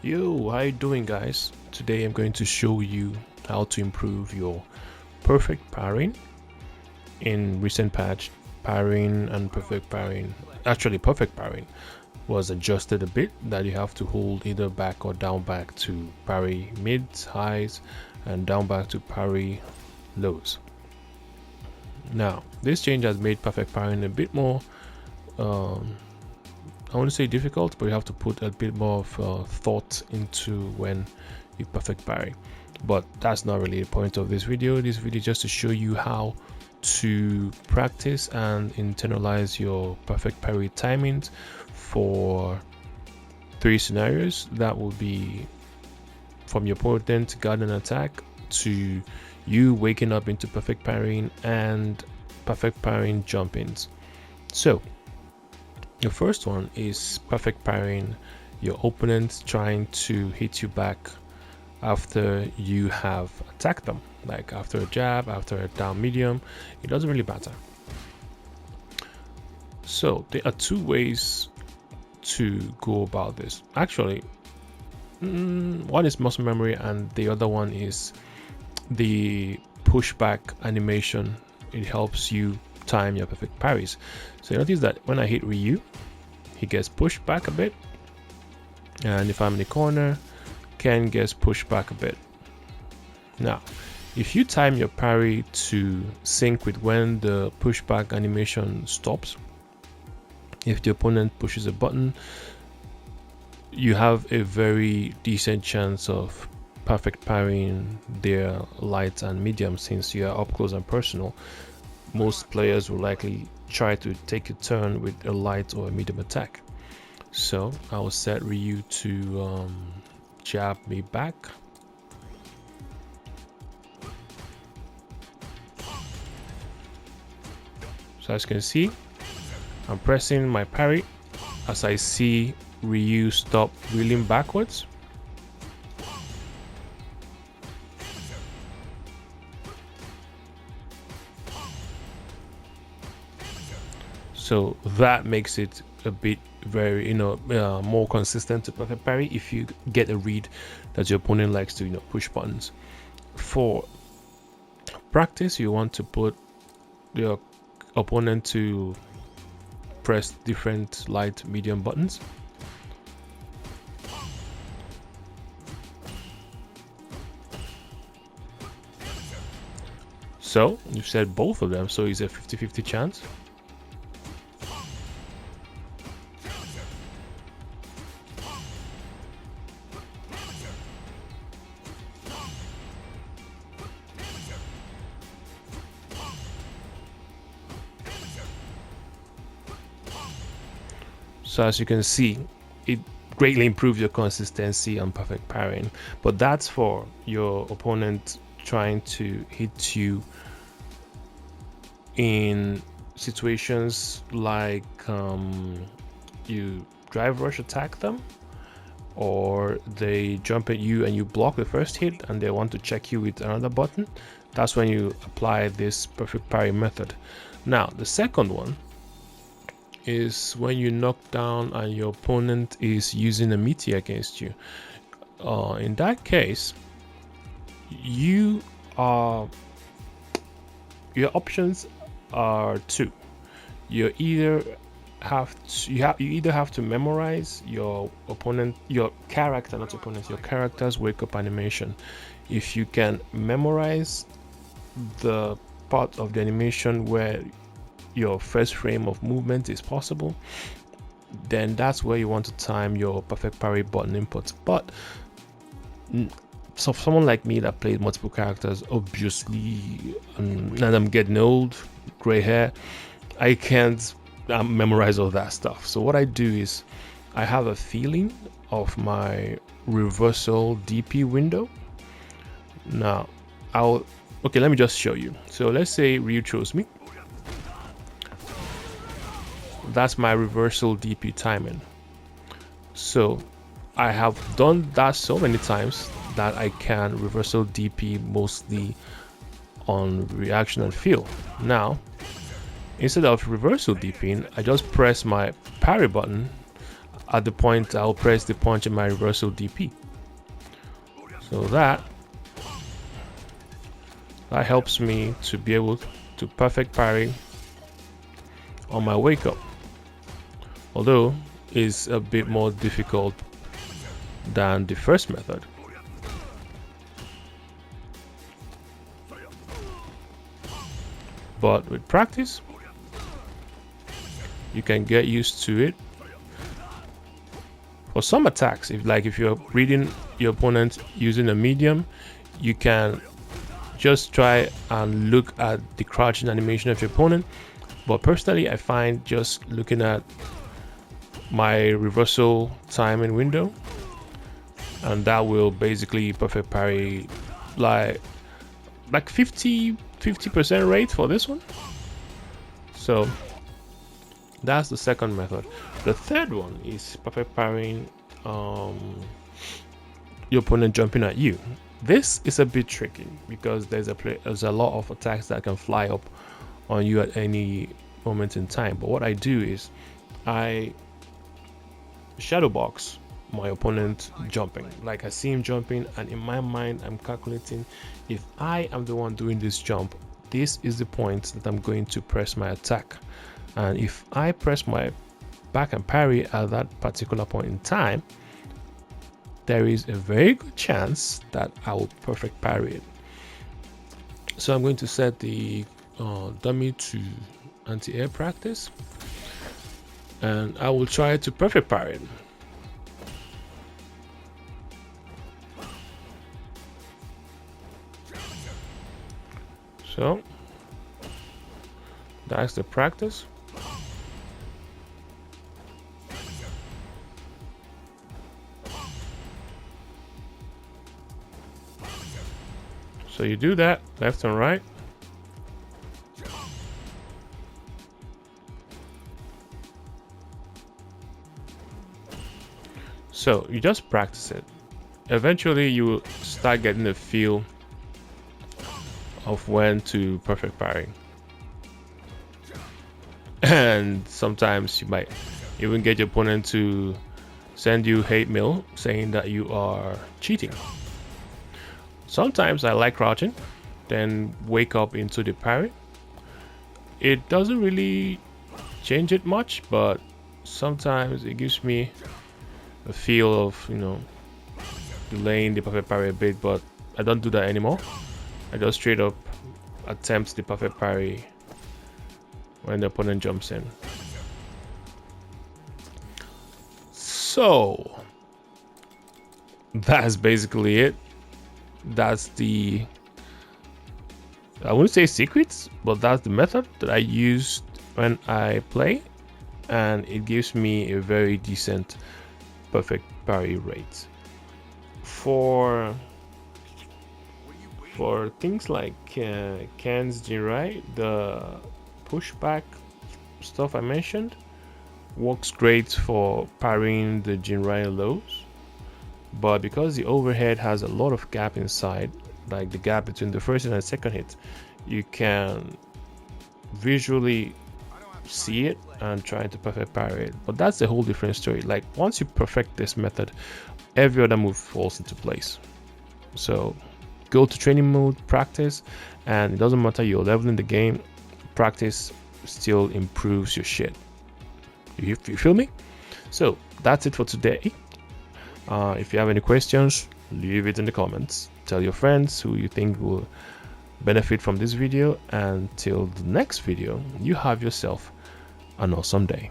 Yo, how you doing, guys? Today I'm going to show you how to improve your perfect parrying. In recent patch, parrying and perfect parrying, actually perfect parrying, was adjusted a bit, that you have to hold either back or down back to parry mids, highs, and down back to parry lows. Now, this change has made perfect parrying a bit more I want to say difficult, but you have to put a bit more of thought into when you perfect parry. But that's not really the point of this video. This video is just to show you how to practice and internalize your perfect parry timings for 3 scenarios. That will be from your opponent guarding attack to you waking up into perfect parrying and perfect parrying jump-ins. So the first one is perfect parrying your opponent trying to hit you back after you have attacked them, like after a jab, after a down medium. It doesn't really matter. So there are 2 ways to go about this. Actually, one is muscle memory and the other one is the pushback animation. It helps you time your perfect parries. So you notice that when I hit Ryu, he gets pushed back a bit, and if I'm in the corner, Ken gets pushed back a bit. Now, if you time your parry to sync with when the pushback animation stops, if the opponent pushes a button, you have a very decent chance of perfect parrying their light and medium. Since you are up close and personal, most players will likely try to take a turn with a light or a medium attack. So I will set Ryu to jab me back. So as you can see, I'm pressing my parry as I see Ryu stop reeling backwards. So that makes it a bit very, more consistent to perfect parry if you get a read that your opponent likes to, push buttons. For practice, you want to put your opponent to press different light, medium buttons. So you've set both of them, so it's a 50-50 chance. So as you can see, it greatly improves your consistency and perfect parrying. But that's for your opponent trying to hit you in situations like you drive rush attack them, or they jump at you and you block the first hit and they want to check you with another button. That's when you apply this perfect parry method. Now the second one is when you knock down and your opponent is using a meteor against you. In that case, your options are 2. You either have to memorize your character's wake up animation. If you can memorize the part of the animation where your first frame of movement is possible, then that's where you want to time your perfect parry button inputs. But so for someone like me that plays multiple characters, obviously, and I'm getting old, gray hair, I can't memorize all that stuff. So what I do is I have a feeling of my reversal DP window. Now let me just show you. So let's say Ryu throws me. That's my reversal DP timing. So I have done that so many times that I can reversal DP mostly on reaction and feel. Now, instead of reversal DPing, I just press my parry button at the point I'll press the punch in my reversal DP. So that helps me to be able to perfect parry on my wake up, although it's a bit more difficult than the first method. But with practice, you can get used to it. For some attacks, if you're reading your opponent using a medium, you can just try and look at the crouching animation of your opponent. But personally, I find just looking at my reversal timing window, and that will basically perfect parry like 50% rate for this one. So that's the second method. The third one is perfect parrying your opponent jumping at you. This is a bit tricky because there's a lot of attacks that can fly up on you at any moment in time. But what I do is I shadow box my opponent jumping. Like, I see him jumping, and in my mind I'm calculating, if I am the one doing this jump, this is the point that I'm going to press my attack. And if I press my back and parry at that particular point in time, there is a very good chance that I will perfect parry it. So I'm going to set the dummy to anti-air practice, and I will try to perfect parry it. So that's the practice. So you do that left and right. So you just practice it. Eventually you will start getting a feel of when to perfect parry. And sometimes you might even get your opponent to send you hate mail saying that you are cheating. Sometimes I like crouching, then wake up into the parry. It doesn't really change it much, but sometimes it gives me a feel of, delaying the perfect parry a bit, but I don't do that anymore. I just straight up attempt the perfect parry when the opponent jumps in. So that's basically it. That's the, I wouldn't say secrets, but that's the method that I use when I play, and it gives me a very decent perfect parry rate. For things like Ken's Jinrai, the pushback stuff I mentioned works great for parrying the Jinrai lows, but because the overhead has a lot of gap inside, like the gap between the first and the second hit, you can visually see it and try to perfect parry it. But that's a whole different story. Like, once you perfect this method, every other move falls into place. So go to training mode, practice, and it doesn't matter your level in the game, practice still improves your shit. You feel me? So that's it for today. If you have any questions, leave it in the comments. Tell your friends who you think will benefit from this video, and till the next video, you have yourself an awesome day.